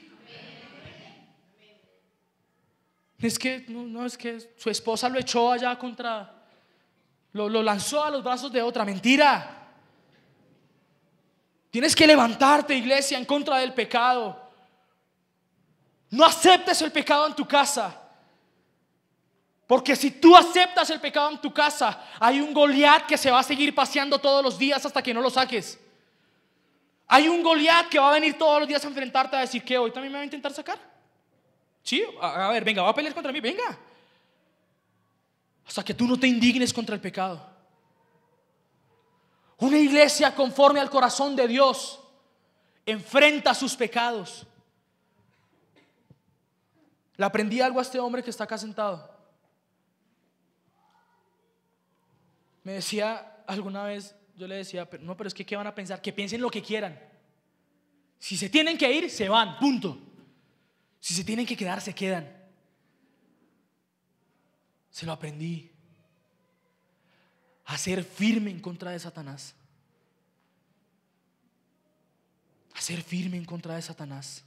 Es que es que su esposa lo echó allá lo lanzó a los brazos de otra. Mentira. Tienes que levantarte, iglesia, en contra del pecado. No aceptes el pecado en tu casa. Porque si tú aceptas el pecado en tu casa, hay un Goliat que se va a seguir paseando todos los días hasta que no lo saques. Hay un Goliat que va a venir todos los días a enfrentarte, a decir que hoy también me va a intentar sacar. Sí, a ver, venga, va a pelear contra mí, venga. Hasta que tú no te indignes contra el pecado. Una iglesia conforme al corazón de Dios enfrenta sus pecados. Le aprendí algo a este hombre que está acá sentado. Me decía alguna vez, yo le decía: pero es que ¿qué van a pensar? Que piensen lo que quieran. Si se tienen que ir, se van, punto. Si se tienen que quedar, se quedan. Se lo aprendí. A ser firme en contra de Satanás. A ser firme en contra de Satanás.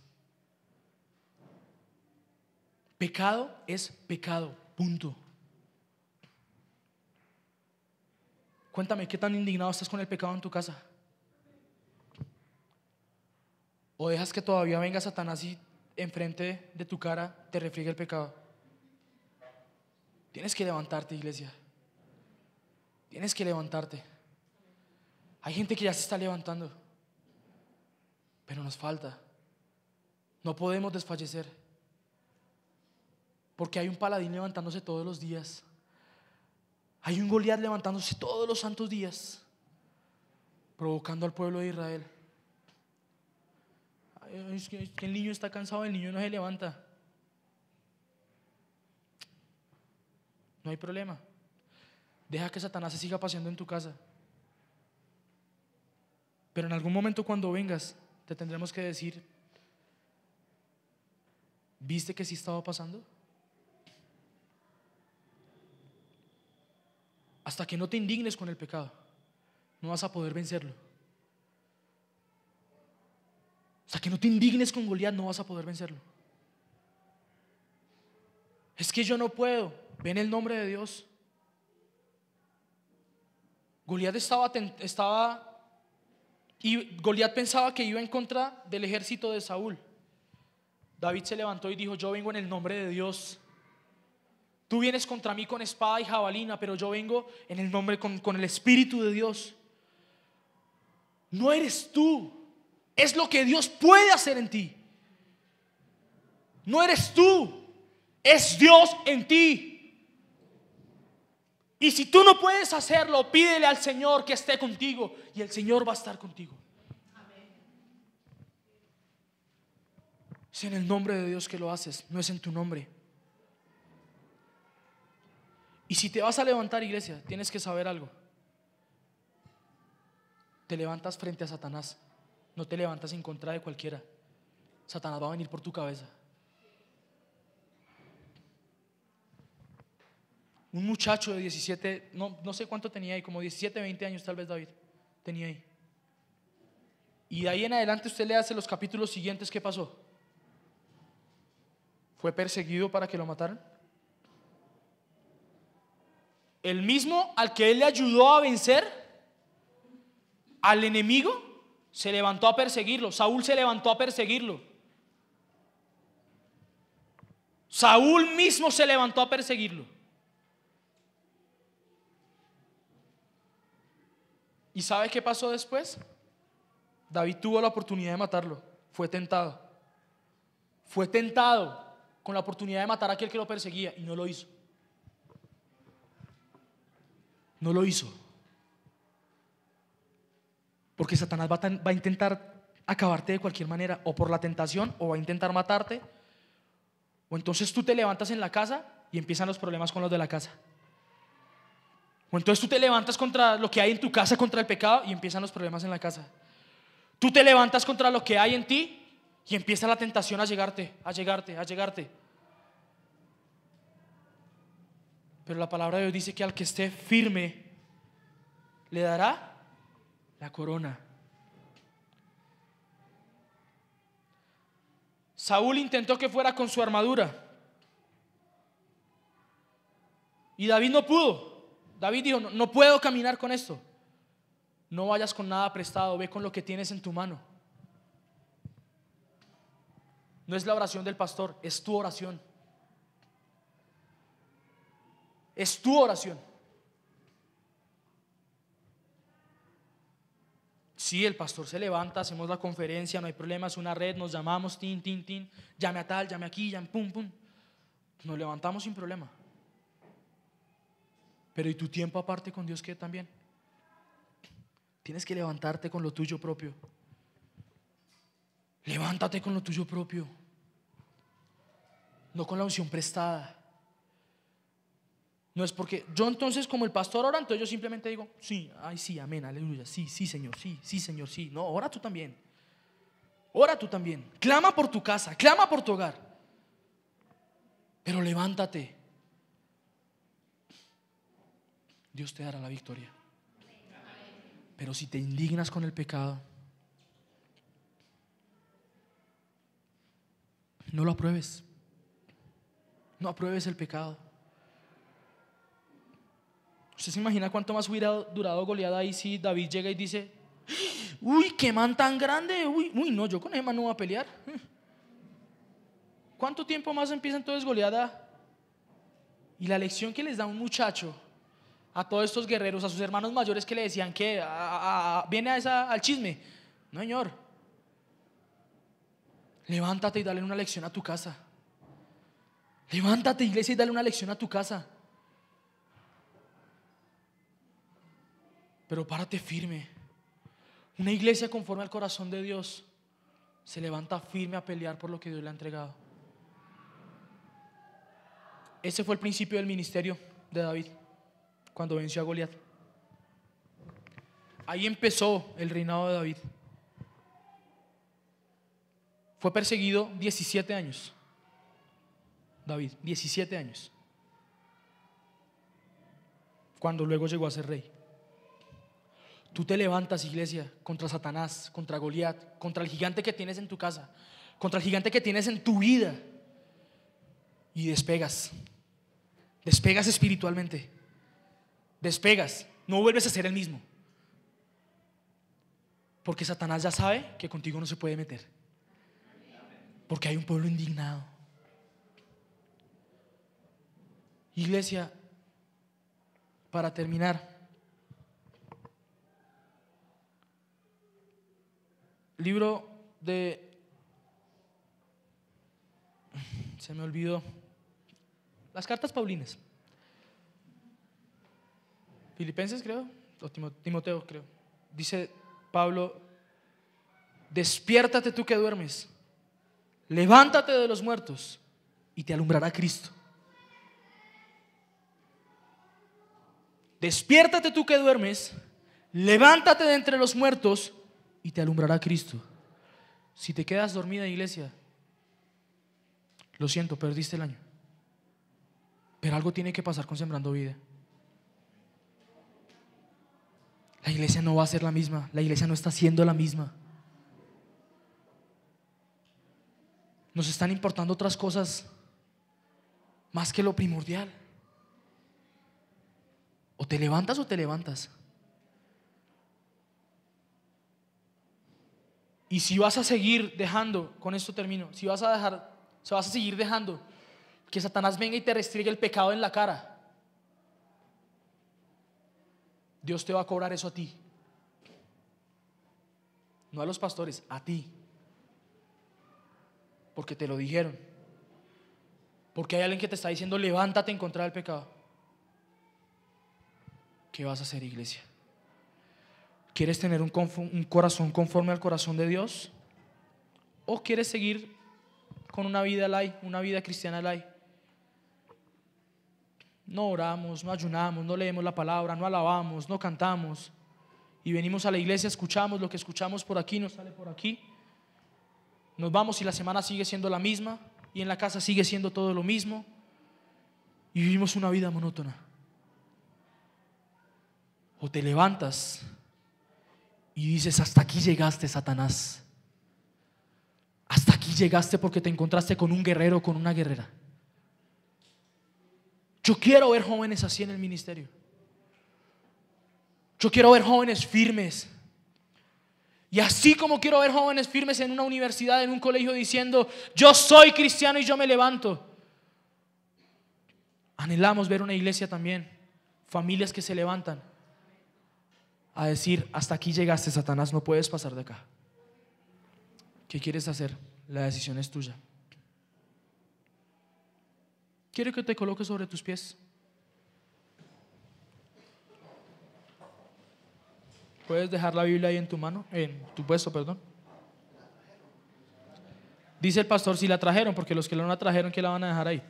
Pecado es pecado, punto. Cuéntame, ¿qué tan indignado estás con el pecado en tu casa? ¿O dejas que todavía venga Satanás y enfrente de tu cara te refriegue el pecado? Tienes que levantarte, iglesia. Tienes que levantarte. Hay gente que ya se está levantando, pero nos falta. No podemos desfallecer, porque hay un paladín levantándose todos los días. Hay un Goliat levantándose todos los santos días, provocando al pueblo de Israel. Es que el niño está cansado, el niño no se levanta. No hay problema. Deja que Satanás se siga paseando en tu casa. Pero en algún momento cuando vengas, te tendremos que decir: ¿viste que sí estaba pasando? Hasta que no te indignes con el pecado, no vas a poder vencerlo. Hasta que no te indignes con Goliat, no vas a poder vencerlo. Es que yo no puedo. Ven el nombre de Dios. Goliat y Goliat pensaba que iba en contra del ejército de Saúl. David se levantó y dijo: yo vengo en el nombre de Dios. Tú vienes contra mí con espada y jabalina, pero yo vengo en el nombre, con el Espíritu de Dios. No eres tú, es lo que Dios puede hacer en ti. No eres tú, es Dios en ti. Y si tú no puedes hacerlo, pídele al Señor que esté contigo, y el Señor va a estar contigo. Es en el nombre de Dios que lo haces, no es en tu nombre. Y si te vas a levantar, iglesia, tienes que saber algo. Te levantas frente a Satanás, no te levantas en contra de cualquiera. Satanás va a venir por tu cabeza. Un muchacho de 17, no sé cuánto tenía ahí, como 17, 20 años tal vez David tenía ahí. Y de ahí en adelante usted le hace los capítulos siguientes. ¿Qué pasó? Fue perseguido para que lo mataran. El mismo al que él le ayudó a vencer al enemigo se levantó a perseguirlo. Saúl se levantó a perseguirlo. Saúl mismo se levantó a perseguirlo. ¿Y sabe qué pasó después? David tuvo la oportunidad de matarlo. Fue tentado. Fue tentado con la oportunidad de matar a aquel que lo perseguía y no lo hizo. No lo hizo. Porque Satanás va a intentar acabarte de cualquier manera, o por la tentación, o va a intentar matarte. O entonces tú te levantas en la casa y empiezan los problemas con los de la casa. O entonces tú te levantas contra lo que hay en tu casa, contra el pecado, y empiezan los problemas en la casa. Tú te levantas contra lo que hay en ti y empieza la tentación a llegarte. Pero la palabra de Dios dice que al que esté firme le dará la corona. Saúl intentó que fuera con su armadura y David no pudo. David dijo: no puedo caminar con esto. No vayas con nada prestado, ve con lo que tienes en tu mano. No es la oración del pastor, es tu oración. Es tu oración. Sí, el pastor se levanta, hacemos la conferencia, no hay problema, es una red, nos llamamos, tin, llame a tal, llame aquí, llame pum, pum. Nos levantamos sin problema. Pero ¿y tu tiempo aparte con Dios qué también? Tienes que levantarte con lo tuyo propio. Levántate con lo tuyo propio, no con la unción prestada. No es porque yo entonces como el pastor ora, entonces yo simplemente digo: sí, ay sí, amén, aleluya, sí, Señor, sí, Señor, sí. No, ora tú también. Ora tú también. Clama por tu casa, clama por tu hogar. Pero levántate. Dios te dará la victoria. Pero si te indignas con el pecado, no lo apruebes. No apruebes el pecado. ¿Usted se imagina cuánto más hubiera durado Goliat ahí si David llega y dice: uy, qué man tan grande, uy, no, yo con ese man no voy a pelear? ¿Cuánto tiempo más empieza entonces Goliat Y la lección que les da un muchacho a todos estos guerreros, a sus hermanos mayores que le decían que viene al chisme. No, señor. Levántate y dale una lección a tu casa. Levántate, iglesia, y dale una lección a tu casa. Pero párate firme. Una iglesia conforme al corazón de Dios se levanta firme a pelear por lo que Dios le ha entregado. Ese fue el principio del ministerio de David cuando venció a Goliat. Ahí empezó el reinado de David. Fue perseguido 17 años. David, 17 años. Cuando luego llegó a ser rey. Tú te levantas, iglesia, contra Satanás, contra Goliat, contra el gigante que tienes en tu casa, contra el gigante que tienes en tu vida, y despegas. Despegas espiritualmente. Despegas. No vuelves a ser el mismo. Porque Satanás ya sabe que contigo no se puede meter. Porque hay un pueblo indignado. Iglesia, para terminar, libro de, se me olvidó, las cartas paulinas, Filipenses creo, o Timoteo creo. Dice Pablo: despiértate tú que duermes, levántate de los muertos y te alumbrará Cristo. Despiértate tú que duermes, levántate de entre los muertos y te alumbrará Cristo. Si te quedas dormida, iglesia, lo siento, perdiste el año. Pero algo tiene que pasar con Sembrando Vida. La iglesia no va a ser la misma. La iglesia no está siendo la misma. Nos están importando otras cosas más que lo primordial. O te levantas o te levantas. Y si vas a seguir dejando, con esto termino, si vas a seguir dejando que Satanás venga y te restregue el pecado en la cara, Dios te va a cobrar eso a ti. No a los pastores, a ti. Porque te lo dijeron. Porque hay alguien que te está diciendo: levántate en contra del pecado. ¿Qué vas a hacer, iglesia? ¿Quieres tener un corazón conforme al corazón de Dios? ¿O quieres seguir con una vida light, una vida cristiana light? No oramos, no ayunamos, no leemos la palabra, no alabamos, no cantamos, y venimos a la iglesia, escuchamos lo que escuchamos por aquí, nos sale por aquí, nos vamos y la semana sigue siendo la misma, y en la casa sigue siendo todo lo mismo, y vivimos una vida monótona. O te levantas y dices: hasta aquí llegaste, Satanás. Hasta aquí llegaste porque te encontraste con un guerrero, con una guerrera. Yo quiero ver jóvenes así en el ministerio. Yo quiero ver jóvenes firmes. Y así como quiero ver jóvenes firmes en una universidad, en un colegio, diciendo: yo soy cristiano y yo me levanto. Anhelamos ver una iglesia también, familias que se levantan a decir: hasta aquí llegaste, Satanás, no puedes pasar de acá. ¿Qué quieres hacer? La decisión es tuya. Quiero que te coloques sobre tus pies. Puedes dejar la Biblia ahí en tu mano, en tu puesto, perdón. Dice el pastor: si la trajeron, porque los que no la trajeron, ¿qué la van a dejar ahí?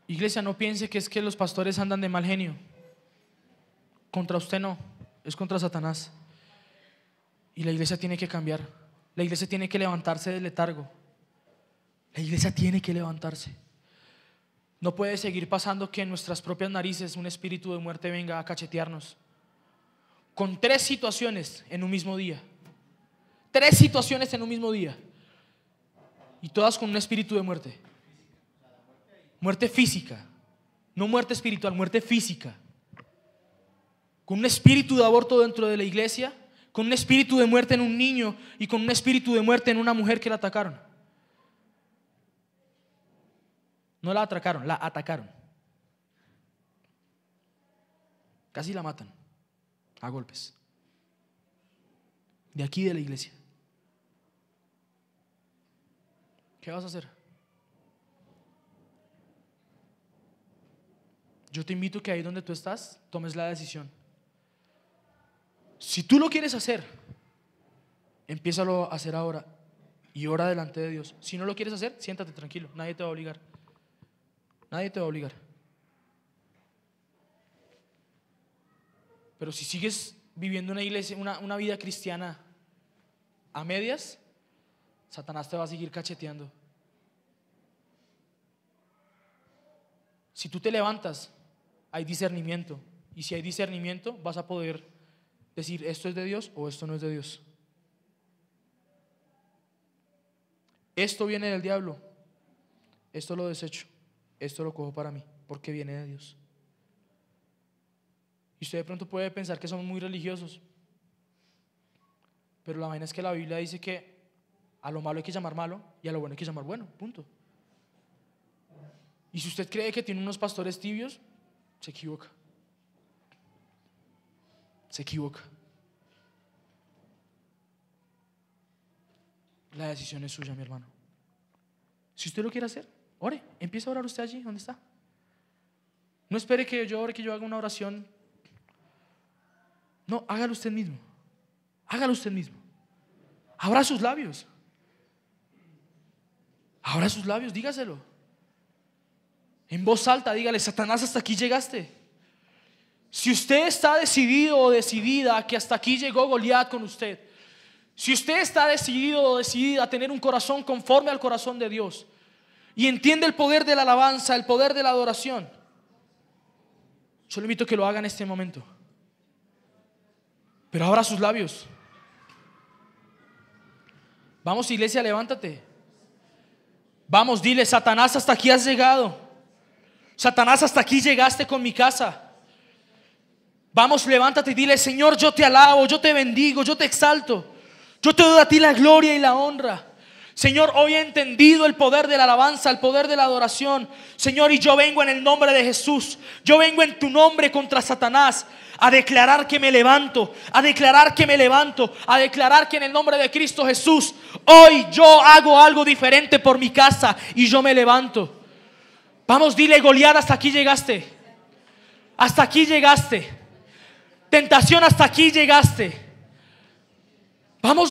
Iglesia, no piense que es que los pastores andan de mal genio. Contra usted no, es contra Satanás. Y la iglesia tiene que cambiar. La iglesia tiene que levantarse del letargo. La iglesia tiene que levantarse. No puede seguir pasando que en nuestras propias narices un espíritu de muerte venga a cachetearnos. Con 3 situaciones en un mismo día. 3 situaciones en un mismo día. Y todas con un espíritu de muerte. Muerte física, no muerte espiritual, muerte física. Con un espíritu de aborto dentro de la iglesia, con un espíritu de muerte en un niño y con un espíritu de muerte en una mujer que la atacaron. No la atracaron, la atacaron. Casi la matan a golpes. De aquí de la iglesia. ¿Qué vas a hacer? Yo te invito que ahí donde tú estás tomes la decisión. Si tú lo quieres hacer, empiézalo a hacer ahora y ora delante de Dios. Si no lo quieres hacer, siéntate tranquilo, nadie te va a obligar. Nadie te va a obligar. Pero si sigues viviendo una iglesia, una vida cristiana a medias, Satanás te va a seguir cacheteando. Si tú te levantas, hay discernimiento. Y si hay discernimiento, vas a poder decir esto es de Dios o esto no es de Dios. Esto viene del diablo, esto lo desecho, esto lo cojo para mí, porque viene de Dios. Y usted de pronto puede pensar que somos muy religiosos, pero la vaina es que la Biblia dice que a lo malo hay que llamar malo y a lo bueno hay que llamar bueno, punto. Y si usted cree que tiene unos pastores tibios, se equivoca. Se equivoca. La decisión es suya, mi hermano. Si usted lo quiere hacer, ore, empiece a orar usted allí donde está. No espere que yo ore, que yo haga una oración. No, hágalo usted mismo. Hágalo usted mismo. Abra sus labios. Abra sus labios, dígaselo. En voz alta, dígale: Satanás, hasta aquí llegaste. Si usted está decidido o decidida que hasta aquí llegó Goliat con usted, si usted está decidido o decidida a tener un corazón conforme al corazón de Dios y entiende el poder de la alabanza, el poder de la adoración, yo le invito a que lo haga en este momento. Pero abra sus labios. Vamos, iglesia, levántate. Vamos, dile: Satanás, hasta aquí has llegado. Satanás, hasta aquí llegaste con mi casa. Vamos, levántate y dile: Señor, yo te alabo, yo te bendigo, yo te exalto. Yo te doy a ti la gloria y la honra. Señor, hoy he entendido el poder de la alabanza, el poder de la adoración. Señor, y yo vengo en el nombre de Jesús. Yo vengo en tu nombre contra Satanás a declarar que me levanto, a declarar que me levanto, a declarar que en el nombre de Cristo Jesús hoy yo hago algo diferente por mi casa y yo me levanto. Vamos, dile: Goliat, hasta aquí llegaste. Hasta aquí llegaste. Tentación, hasta aquí llegaste. Vamos.